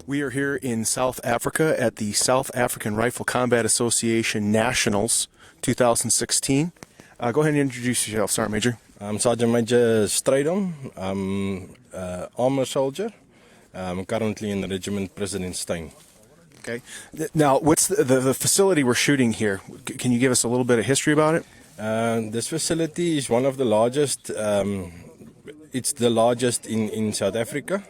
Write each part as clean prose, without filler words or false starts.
We are here in South Africa at the South African Rifle Combat Association Nationals 2016. Go ahead and introduce yourself, Sergeant Major. I'm Sergeant Major Strydom. I'm an armor soldier. I'm currently in the regiment President Stein. Okay. Now, what's the facility we're shooting here? Can you give us a little bit of history about it? This facility is one of the largest. It's the largest in South Africa.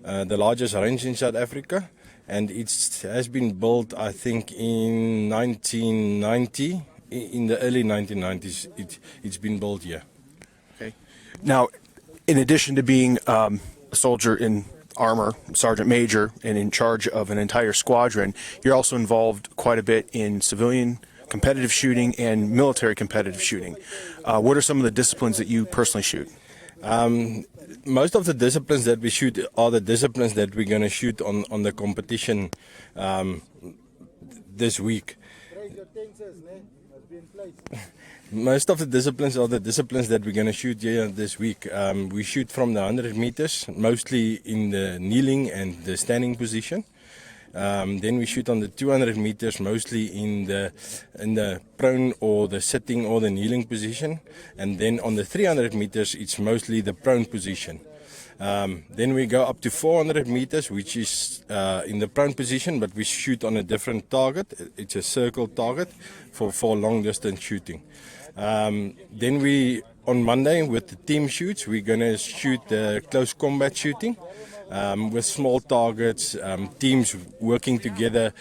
The largest range in South Africa, and it has been built, I think, in 1990. In the early 1990s, it's been built here. Okay. Now, in addition to being a soldier in armor, Sergeant Major, and in charge of an entire squadron, you're also involved quite a bit in civilian competitive shooting and military competitive shooting. What are some of the disciplines that you personally shoot? Most of the disciplines that we shoot are the disciplines that we're going to shoot on the competition this week. Most of the disciplines are the disciplines that we're going to shoot here this week. We shoot from the 100 meters, mostly in the kneeling and the standing position. Then we shoot on the 200 meters, mostly in the prone or the sitting or the kneeling position. And then on the 300 meters, it's mostly the prone position. Then we go up to 400 meters, which is in the prone position, but we shoot on a different target. It's a circle target for long distance shooting. Then on Monday with the team shoots, we're going to shoot close combat shooting. With small targets, teams working together,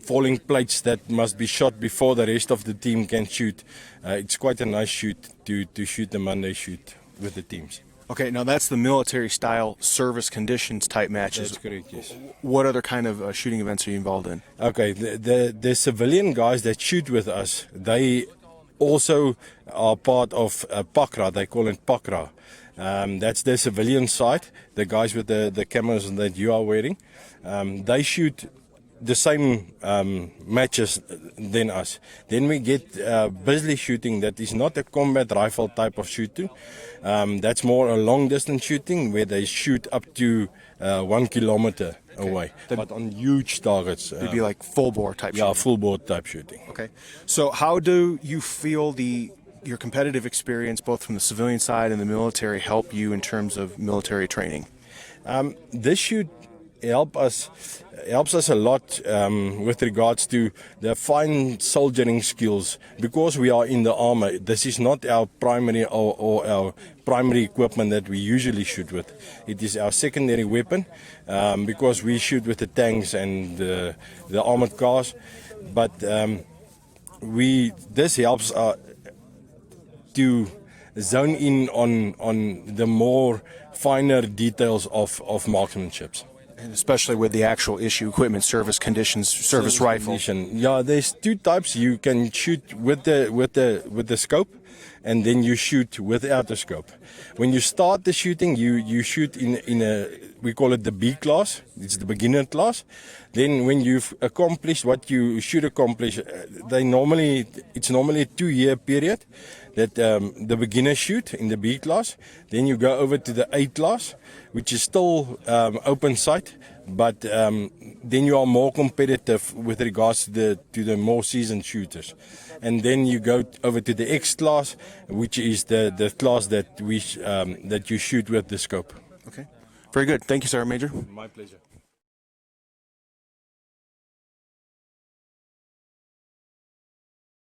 falling plates that must be shot before the rest of the team can shoot. It's quite a nice shoot to shoot the Monday shoot with the teams. Okay, now that's the military-style service conditions type matches. That's correct, yes. What other kind of shooting events are you involved in? Okay, the civilian guys that shoot with us, they also are part of PAKRA. They call it PAKRA. That's the civilian side, the guys with the cameras that you are wearing. They shoot the same matches than us. Then we get busy shooting that is not a combat rifle type of shooting. That's more a long distance shooting where they shoot up to 1 kilometer away, but on huge targets. It'd be like full bore type shooting. Yeah, full bore type shooting. Okay. So how do you feel your competitive experience, both from the civilian side and the military, help you in terms of military training? This shoot helps us a lot with regards to the fine soldiering skills. Because we are in the armor, this is not our primary or our primary equipment that we usually shoot with. It is our secondary weapon because we shoot with the tanks and the armored cars. But this helps to zone in on the more finer details of marksmanship. And especially with the actual issue equipment, service conditions, service rifle. Yeah, there's two types. You can shoot with the scope, and then you shoot without the scope. When you start the shooting, you shoot in a, we call it the B class. It's the beginner class. Then when you've accomplished what you should accomplish, it's normally a 2-year period that the beginner shoot in the B class. Then you go over to the A class, which is still open sight, but then you are more competitive with regards to the more seasoned shooters. And then you go over to the X class, which is the class that you shoot with the scope. Okay. Very good. Thank you, Sergeant Major. My pleasure.